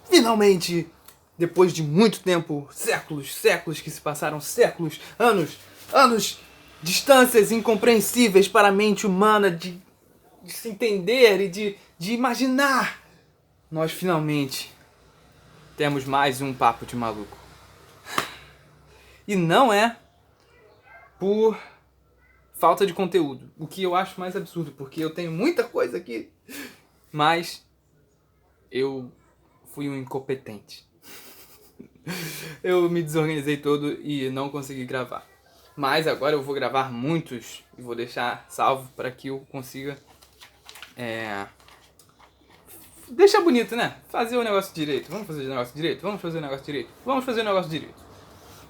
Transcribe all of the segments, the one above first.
Finalmente, depois de muito tempo, séculos que se passaram, séculos, anos, distâncias incompreensíveis para a mente humana de se entender e de imaginar, nós finalmente temos mais um Papo de Maluco. E não é por falta de conteúdo, o que eu acho mais absurdo, porque eu tenho muita coisa aqui, mas eu fui um incompetente. Eu me desorganizei todo e não consegui gravar. Mas agora eu vou gravar muitos e vou deixar salvo para que eu consiga deixar bonito, né? Fazer o negócio direito. Vamos fazer o negócio direito? Vamos fazer o negócio direito. Vamos fazer o negócio direito.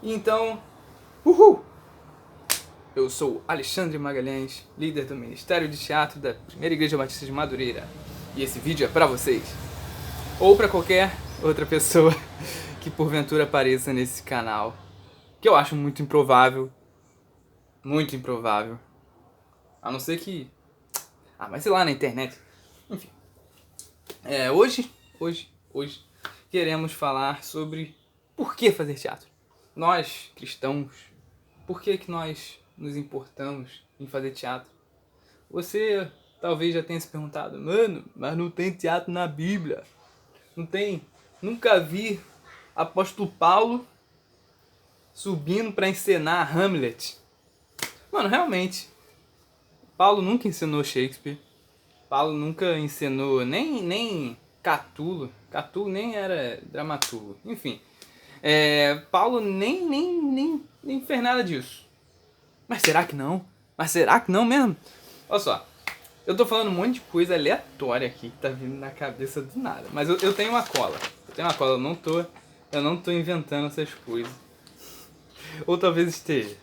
Então, uhul! Eu sou Alexandre Magalhães, líder do Ministério de Teatro da Primeira Igreja Batista de Madureira. E esse vídeo é pra vocês. Ou pra qualquer outra pessoa que porventura apareça nesse canal. Que eu acho muito improvável. Muito improvável. A não ser que... mas sei lá, na internet. Enfim. Hoje queremos falar sobre por que fazer teatro. Nós, cristãos, por que nós nos importamos em fazer teatro? Você talvez já tenha se perguntado, mano, mas não tem teatro na Bíblia. Não tem. Nunca vi apóstolo Paulo subindo para encenar Hamlet. Mano, realmente, Paulo nunca ensinou Shakespeare. Paulo nunca ensinou nem Catulo. Catulo nem era dramaturgo. Enfim, Paulo nem fez nada disso. Mas será que não? Mas será que não mesmo? Olha só, eu tô falando um monte de coisa aleatória aqui que tá vindo na cabeça do nada. Mas eu tenho uma cola. Eu não tô inventando essas coisas. Ou talvez esteja.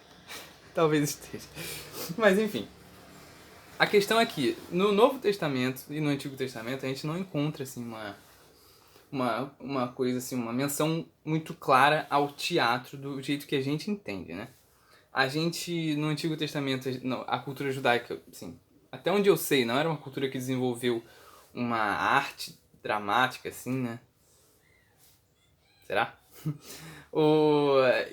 Mas enfim. A questão é que no Novo Testamento e no Antigo Testamento a gente não encontra assim uma coisa assim, uma menção muito clara ao teatro do jeito que a gente entende, né? A gente, no Antigo Testamento, a cultura judaica, assim, até onde eu sei, não era uma cultura que desenvolveu uma arte dramática, assim, né? Será?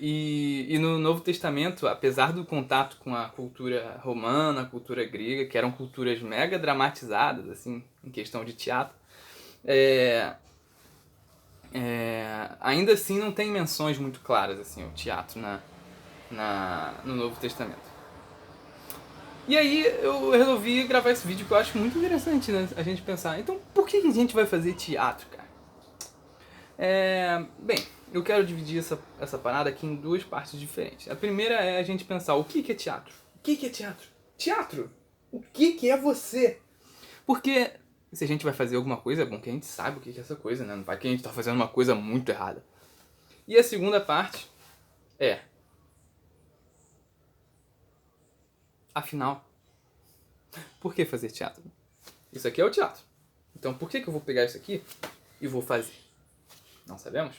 E no Novo Testamento, apesar do contato com a cultura romana, a cultura grega, que eram culturas mega dramatizadas, assim, em questão de teatro, ainda assim não tem menções muito claras, assim, ao teatro no Novo Testamento. E aí eu resolvi gravar esse vídeo que eu acho muito interessante, né? A gente pensar, então por que a gente vai fazer teatro, cara? Bem, eu quero dividir essa parada aqui em duas partes diferentes. A primeira é a gente pensar o que é teatro? O que é teatro? Teatro? O que é você? Porque se a gente vai fazer alguma coisa, é bom que a gente saiba o que é essa coisa, né? Não vai que a gente tá fazendo uma coisa muito errada. E a segunda parte é... Afinal, por que fazer teatro? Isso aqui é o teatro. Então por que eu vou pegar isso aqui e vou fazer? Não sabemos?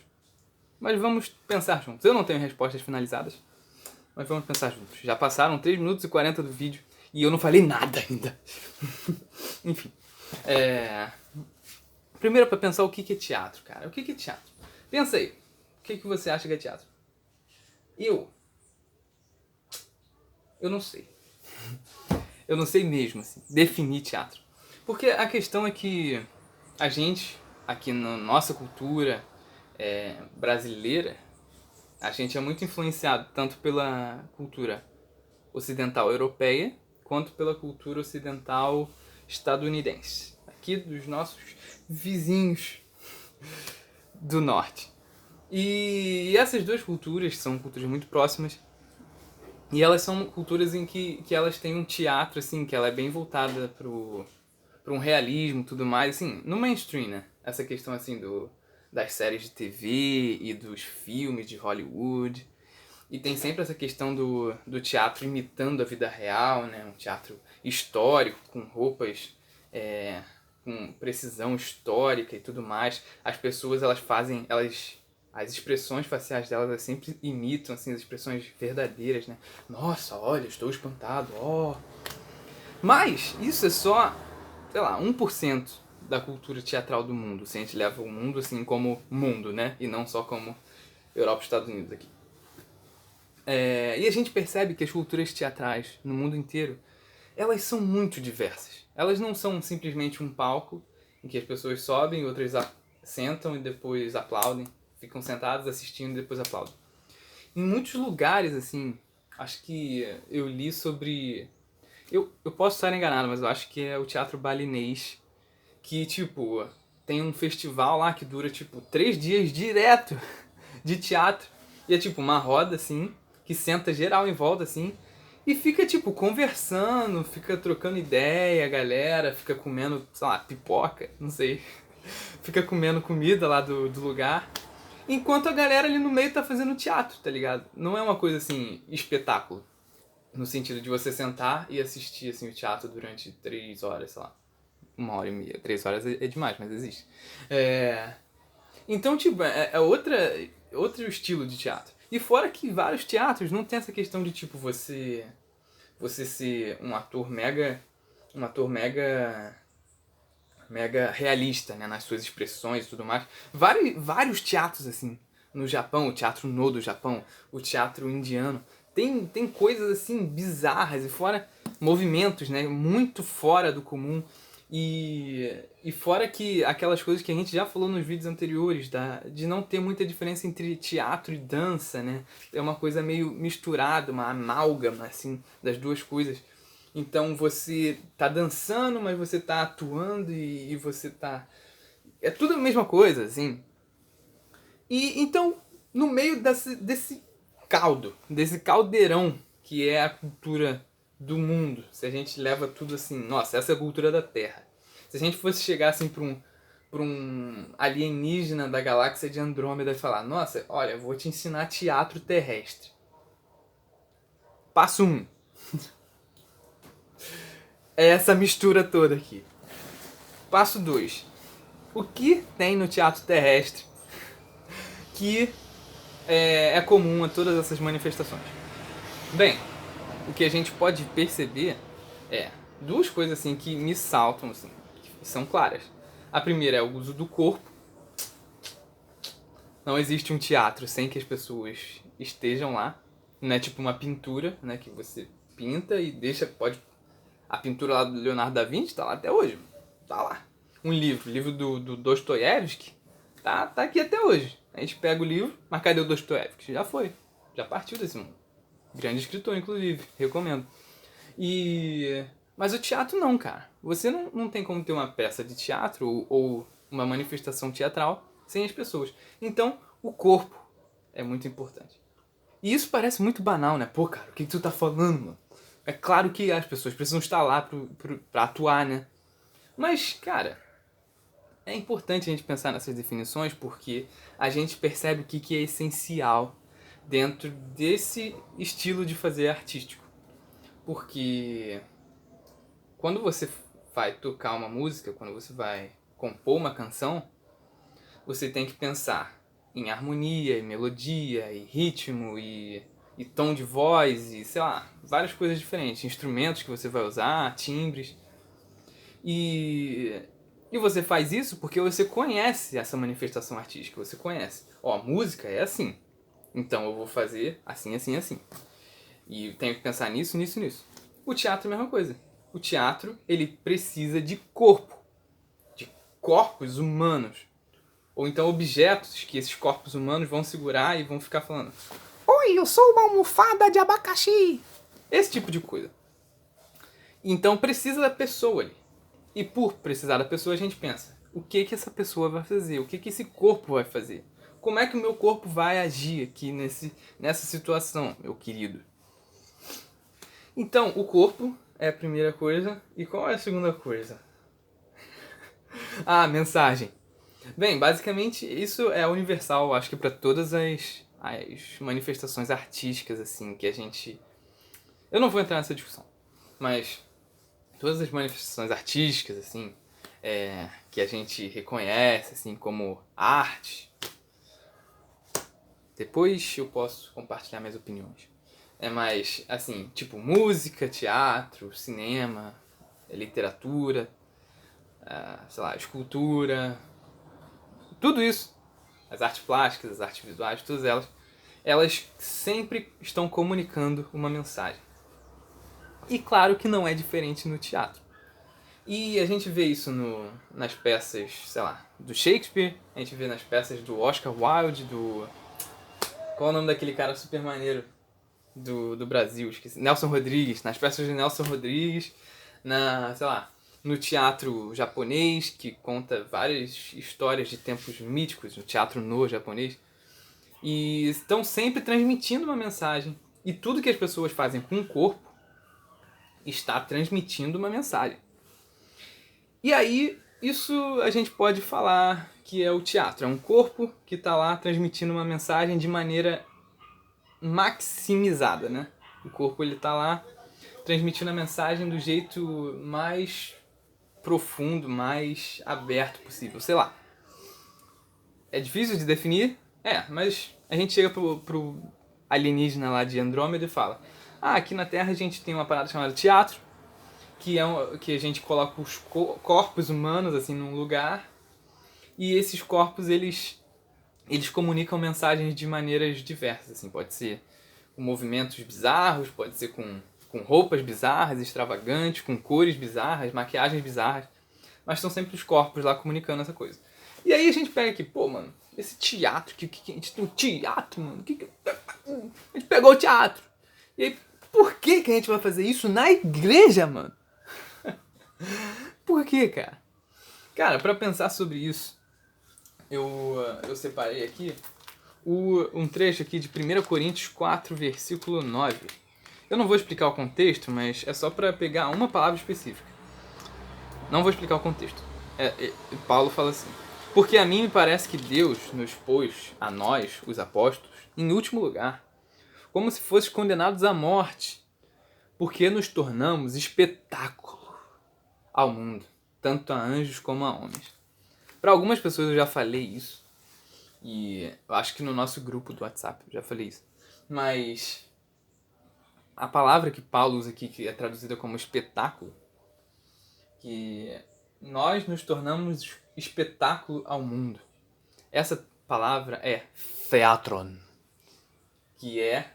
Mas vamos pensar juntos. Eu não tenho respostas finalizadas, mas vamos pensar juntos. Já passaram 3 minutos e 40 do vídeo e eu não falei nada ainda. Enfim. Primeiro para pensar o que é teatro, cara. O que é teatro? Pensa aí. O que você acha que é teatro? Eu não sei. Eu não sei mesmo, assim, definir teatro. Porque a questão é que a gente, aqui na nossa cultura brasileira, a gente é muito influenciado tanto pela cultura ocidental europeia, quanto pela cultura ocidental estadunidense. Aqui dos nossos vizinhos do norte. E essas duas culturas são culturas muito próximas. E elas são culturas em que elas têm um teatro, assim, que ela é bem voltada para um realismo e tudo mais, assim, no mainstream, né? Essa questão, assim, das séries de TV e dos filmes de Hollywood. E tem sempre essa questão do teatro imitando a vida real, né? Um teatro histórico, com roupas com precisão histórica e tudo mais. As pessoas, as expressões faciais delas sempre imitam, assim, as expressões verdadeiras, né? Nossa, olha, estou espantado, ó. Mas isso é só sei lá, 1% da cultura teatral do mundo, se a gente leva o mundo assim como mundo, né? E não só como Europa e Estados Unidos aqui. E a gente percebe que as culturas teatrais no mundo inteiro, elas são muito diversas. Elas não são simplesmente um palco em que as pessoas sobem, outras sentam e depois aplaudem, ficam sentadas assistindo e depois aplaudem. Em muitos lugares, assim, acho que eu li sobre... Eu posso estar enganado, mas eu acho que é o teatro balinês, que, tipo, tem um festival lá que dura, tipo, 3 dias direto de teatro. E é, tipo, uma roda, assim, que senta geral em volta, assim, e fica, tipo, conversando, fica trocando ideia, a galera fica comendo, sei lá, pipoca, não sei. Fica comendo comida lá do lugar. Enquanto a galera ali no meio tá fazendo teatro, tá ligado? Não é uma coisa, assim, espetáculo. No sentido de você sentar e assistir, assim, o teatro durante 3 horas, sei lá. 1h30. 3 horas é demais, mas existe. Então, tipo, outro estilo de teatro. E fora que vários teatros não tem essa questão de, tipo, você ser um ator mega realista, né, nas suas expressões e tudo mais. Vários teatros, assim, no Japão, o teatro No do Japão, o teatro indiano, tem coisas, assim, bizarras e fora movimentos, né, muito fora do comum. E fora que aquelas coisas que a gente já falou nos vídeos anteriores, de não ter muita diferença entre teatro e dança, né? É uma coisa meio misturada, uma amálgama, assim, das duas coisas. Então você tá dançando, mas você tá atuando e você tá... É tudo a mesma coisa, assim. E então, no meio desse caldo, desse caldeirão que é a cultura do mundo, se a gente leva tudo assim, nossa, essa é a cultura da Terra. Se a gente fosse chegar assim pra um alienígena da galáxia de Andrômeda e falar, nossa, olha, eu vou te ensinar teatro terrestre. Passo 1. É essa mistura toda aqui. Passo 2. O que tem no teatro terrestre que é comum a todas essas manifestações? Bem, o que a gente pode perceber é duas coisas assim que me saltam, assim, que são claras. A primeira é o uso do corpo. Não existe um teatro sem que as pessoas estejam lá. Não é tipo uma pintura, né, que você pinta e deixa, pode... A pintura lá do Leonardo da Vinci tá lá até hoje. Tá lá. Um livro do Dostoiévski, tá aqui até hoje. A gente pega o livro, mas cadê o Dostoiévski? Já foi. Já partiu desse mundo. Grande escritor, inclusive. Recomendo. Mas o teatro não, cara. Você não tem como ter uma peça de teatro ou uma manifestação teatral sem as pessoas. Então, o corpo é muito importante. E isso parece muito banal, né? Pô, cara, o que tu tá falando, mano? É claro que as pessoas precisam estar lá pra atuar, né? Mas, cara, é importante a gente pensar nessas definições porque a gente percebe o que é essencial dentro desse estilo de fazer artístico. Porque quando você vai tocar uma música, quando você vai compor uma canção, você tem que pensar em harmonia, e melodia, e ritmo, e tom de voz, e sei lá, várias coisas diferentes. Instrumentos que você vai usar, timbres. E, e você faz isso porque você conhece essa manifestação artística, você conhece. Ó, música é assim, então eu vou fazer assim, assim, assim. E tenho que pensar nisso, nisso, nisso. O teatro é a mesma coisa. O teatro, ele precisa de corpo, de corpos humanos. Ou então objetos que esses corpos humanos vão segurar e vão ficar falando: oi, eu sou uma almofada de abacaxi. Esse tipo de coisa. Então precisa da pessoa ali. E por precisar da pessoa, a gente pensa: o que essa pessoa vai fazer? O que esse corpo vai fazer? Como é que o meu corpo vai agir aqui nessa situação, meu querido? Então, o corpo é a primeira coisa. E qual é a segunda coisa? Ah, mensagem. Bem, basicamente isso é universal, acho que para todas as manifestações artísticas, assim, que a gente... Eu não vou entrar nessa discussão, mas todas as manifestações artísticas, assim, que a gente reconhece, assim, como arte. Depois eu posso compartilhar minhas opiniões. É mais, assim, tipo música, teatro, cinema, literatura. sei lá, escultura, tudo isso, as artes plásticas, as artes visuais, todas elas sempre estão comunicando uma mensagem. E claro que não é diferente no teatro. E a gente vê isso nas peças, sei lá, do Shakespeare, a gente vê nas peças do Oscar Wilde, qual é o nome daquele cara super maneiro do Brasil? Esqueci. Nelson Rodrigues, nas peças de Nelson Rodrigues, sei lá, no teatro japonês, que conta várias histórias de tempos míticos, no teatro no japonês. E estão sempre transmitindo uma mensagem. E tudo que as pessoas fazem com o corpo está transmitindo uma mensagem. E aí, isso a gente pode falar que é o teatro. É um corpo que está lá transmitindo uma mensagem de maneira maximizada, né? O corpo ele está lá transmitindo a mensagem do jeito mais profundo, mais aberto possível. Sei lá. É difícil de definir? Mas a gente chega pro alienígena lá de Andrômeda e fala: aqui na Terra a gente tem uma parada chamada teatro, que a gente coloca os corpos humanos assim num lugar, e esses corpos eles comunicam mensagens de maneiras diversas, assim, pode ser com movimentos bizarros, pode ser com roupas bizarras, extravagantes, com cores bizarras, maquiagens bizarras, mas são sempre os corpos lá comunicando essa coisa. E aí a gente pega aqui, pô, mano, esse teatro, que a gente tem um teatro, mano, a gente pegou o teatro. E aí, por que a gente vai fazer isso na igreja, mano? Por que, cara? Cara, pra pensar sobre isso, eu separei aqui um trecho aqui de 1 Coríntios 4, versículo 9. Eu não vou explicar o contexto, mas é só pra pegar uma palavra específica. Não vou explicar o contexto. Paulo fala assim: porque a mim me parece que Deus nos pôs, a nós, os apóstolos, em último lugar, como se fossem condenados à morte, porque nos tornamos espetáculo ao mundo, tanto a anjos como a homens. Para algumas pessoas eu já falei isso, e eu acho que no nosso grupo do WhatsApp eu já falei isso, mas a palavra que Paulo usa aqui, que é traduzida como espetáculo, que nós nos tornamos espetáculo ao mundo. Essa palavra é theatron, que é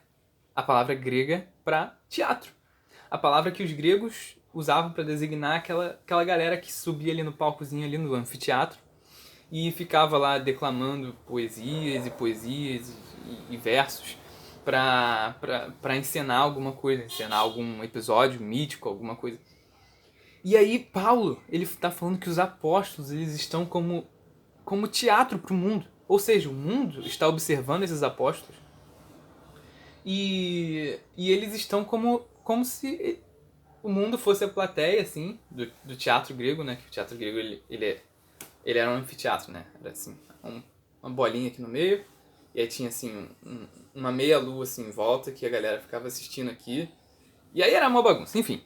a palavra grega para teatro. A palavra que os gregos usavam para designar aquela galera que subia ali no palcozinho, ali no anfiteatro, e ficava lá declamando poesias e versos para encenar alguma coisa, encenar algum episódio mítico, alguma coisa. E aí Paulo, ele está falando que os apóstolos eles estão como teatro para o mundo. Ou seja, o mundo está observando esses apóstolos e eles estão como se o mundo fosse a plateia, assim, do teatro grego, né? Que o teatro grego, ele era um anfiteatro, né? Era assim, uma bolinha aqui no meio, e aí tinha, assim, uma meia lua, assim, em volta, que a galera ficava assistindo aqui. E aí era uma bagunça, enfim.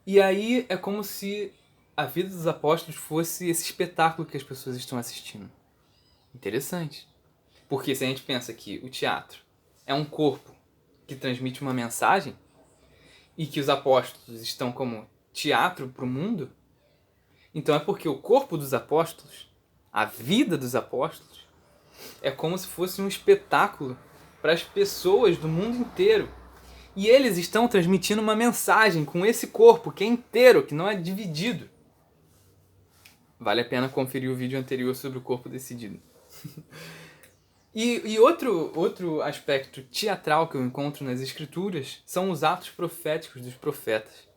E aí é como se a vida dos apóstolos fosse esse espetáculo que as pessoas estão assistindo. Interessante. Porque se a gente pensa que o teatro é um corpo que transmite uma mensagem, e que os apóstolos estão como teatro para o mundo, então é porque o corpo dos apóstolos, a vida dos apóstolos, é como se fosse um espetáculo para as pessoas do mundo inteiro. E eles estão transmitindo uma mensagem com esse corpo que é inteiro, que não é dividido. Vale a pena conferir o vídeo anterior sobre o corpo decidido. E outro aspecto teatral que eu encontro nas escrituras são os atos proféticos dos profetas.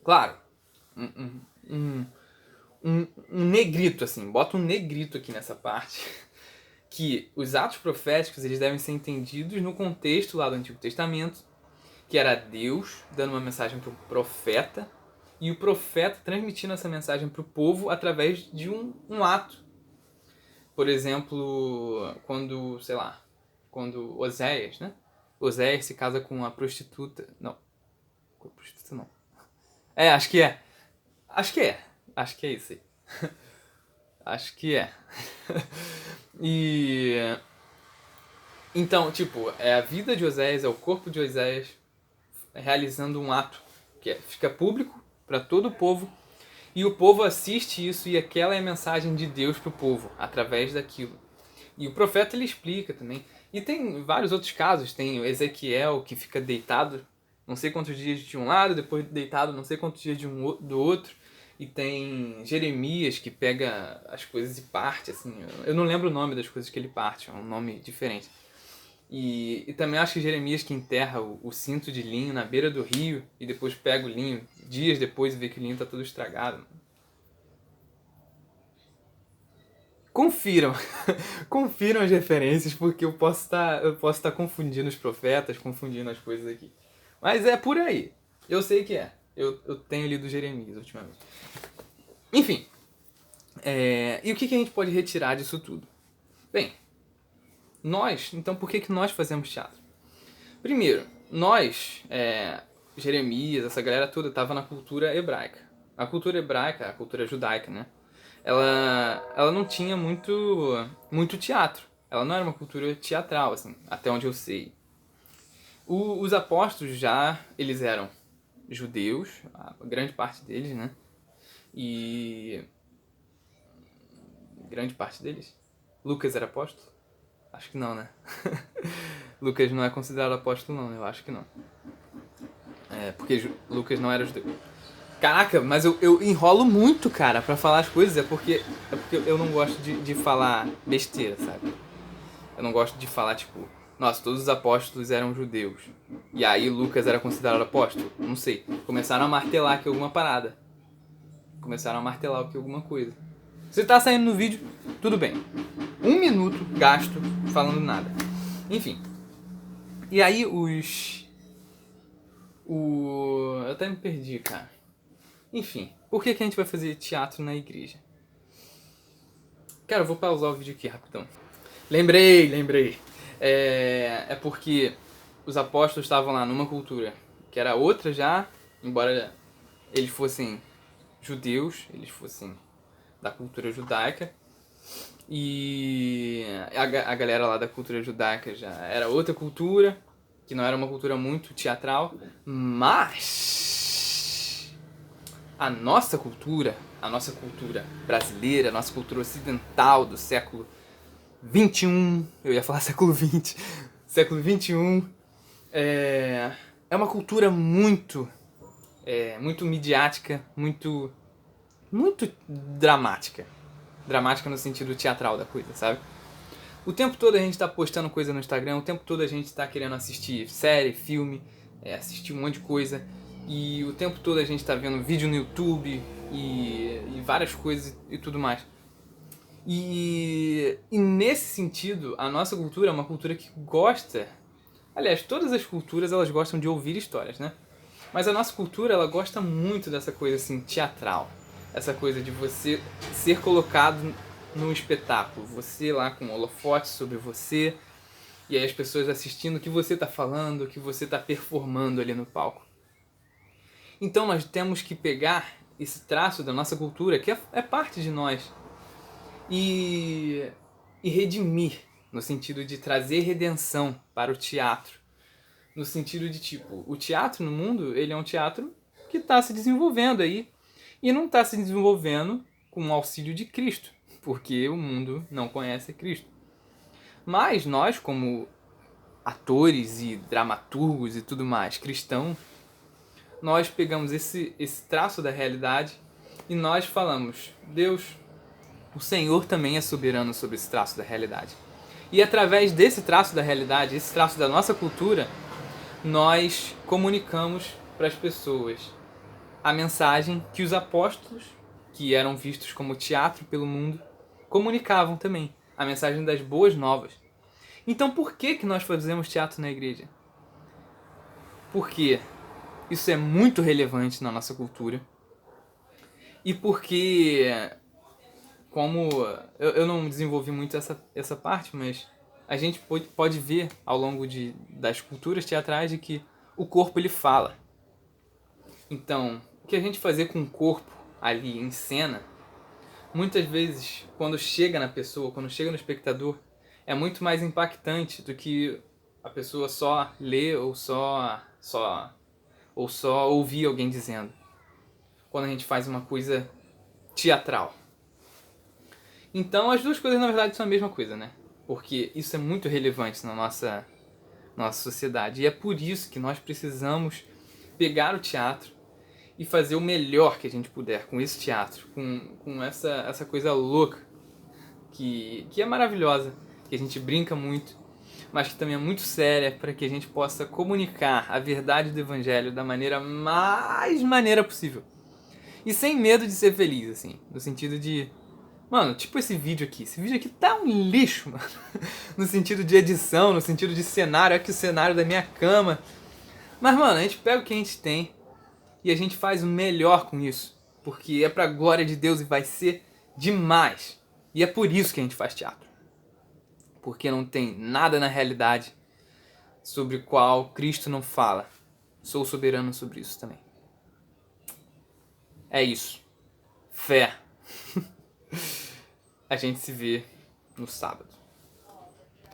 Claro, um negrito, assim, bota um negrito aqui nessa parte, que os atos proféticos eles devem ser entendidos no contexto lá do Antigo Testamento, que era Deus dando uma mensagem para o profeta, e o profeta transmitindo essa mensagem para o povo através de um ato. Por exemplo, quando Oséias, né? Oséias se casa com a prostituta. Não. Com a prostituta não. Acho que é. Acho que é isso aí. Acho que é. E então, tipo, é a vida de Oséias, é o corpo de Oséias realizando um ato que fica público para todo o povo, e o povo assiste isso, e aquela é a mensagem de Deus para o povo, através daquilo. E o profeta ele explica também. E tem vários outros casos, tem o Ezequiel que fica deitado não sei quantos dias de um lado, depois deitado não sei quantos dias do outro. E tem Jeremias que pega as coisas e parte, assim. Eu não lembro o nome das coisas que ele parte, é um nome diferente. E também acho que Jeremias que enterra o cinto de linho na beira do rio e depois pega o linho dias depois e vê que o linho tá todo estragado. Confiram, confiram as referências porque eu posso estar confundindo os profetas, confundindo as coisas aqui. Mas é por aí. Eu sei que é. Eu tenho lido Jeremias ultimamente. Enfim. E o que a gente pode retirar disso tudo? Bem, então por que nós fazemos teatro? Primeiro, Jeremias, essa galera toda, estava na cultura hebraica. A cultura hebraica, a cultura judaica, né? Ela não tinha muito teatro. Ela não era uma cultura teatral, assim, até onde eu sei. Os apóstolos eles eram judeus, a grande parte deles, né? E... grande parte deles? Lucas era apóstolo? Acho que não, né? Lucas não é considerado apóstolo não, eu acho que não. Porque Lucas não era judeu. Caraca, mas eu enrolo muito, cara, pra falar as coisas, é porque eu não gosto de falar besteira, sabe? Eu não gosto de falar, tipo, nossa, todos os apóstolos eram judeus. E aí Lucas era considerado apóstolo? Não sei. Começaram a martelar aqui alguma parada. Começaram a martelar aqui alguma coisa. Se tá saindo no vídeo, tudo bem. 1 minuto gasto falando nada. Enfim. E aí eu até me perdi, cara. Enfim, por que a gente vai fazer teatro na igreja? Cara, eu vou pausar o vídeo aqui rapidão. Lembrei. É porque os apóstolos estavam lá numa cultura que era outra já, embora eles fossem judeus, eles fossem da cultura judaica. E a galera lá da cultura judaica já era outra cultura, que não era uma cultura muito teatral, mas a nossa cultura brasileira, a nossa cultura ocidental do século 21, eu ia falar século 20, século 21, é uma cultura muito midiática, muito dramática. Dramática no sentido teatral da coisa, sabe? O tempo todo a gente tá postando coisa no Instagram, o tempo todo a gente tá querendo assistir série, filme, assistir um monte de coisa. E o tempo todo a gente tá vendo vídeo no YouTube e várias coisas e tudo mais. E nesse sentido, a nossa cultura é uma cultura que gosta... Aliás, todas as culturas elas gostam de ouvir histórias, né? Mas a nossa cultura ela gosta muito dessa coisa assim, teatral. Essa coisa de você ser colocado num espetáculo. Você lá com holofote sobre você. E aí as pessoas assistindo o que você está falando, o que você está performando ali no palco. Então nós temos que pegar esse traço da nossa cultura, que é parte de nós, e redimir, no sentido de trazer redenção para o teatro. No sentido de, tipo, o teatro no mundo, ele é um teatro que está se desenvolvendo aí. E não está se desenvolvendo com o auxílio de Cristo, porque o mundo não conhece Cristo. Mas nós, como atores e dramaturgos e tudo mais, cristãos, nós pegamos esse traço da realidade e nós falamos, Deus, o Senhor também é soberano sobre esse traço da realidade. E através desse traço da realidade, esse traço da nossa cultura, nós comunicamos para as pessoas a mensagem que os apóstolos, que eram vistos como teatro pelo mundo, comunicavam também. A mensagem das boas novas. Então por que nós fazemos teatro na igreja? Porque isso é muito relevante na nossa cultura. E porque, como eu não desenvolvi muito essa parte, mas a gente pode ver ao longo das culturas teatrais de que o corpo ele fala. Então, o que a gente fazer com o corpo ali em cena, muitas vezes, quando chega na pessoa, quando chega no espectador, é muito mais impactante do que a pessoa só ler ou só ouvir alguém dizendo. quando a gente faz uma coisa teatral. Então as duas coisas na verdade são a mesma coisa, né? Porque isso é muito relevante na nossa sociedade. E é por isso que nós precisamos pegar o teatro e fazer o melhor que a gente puder com esse teatro, com essa coisa louca que é maravilhosa, que a gente brinca muito, mas que também é muito séria, para que a gente possa comunicar a verdade do Evangelho da maneira mais maneira possível. E sem medo de ser feliz, assim, no sentido de... Mano, tipo esse vídeo aqui tá um lixo, mano. No sentido de edição, no sentido de cenário, é que o cenário da minha cama. Mas, mano, a gente pega o que a gente tem e a gente faz o melhor com isso. Porque é pra glória de Deus e vai ser demais. E é por isso que a gente faz teatro. Porque não tem nada na realidade sobre o qual Cristo não fala. Sou soberano sobre isso também. É isso. Fé. A gente se vê no sábado.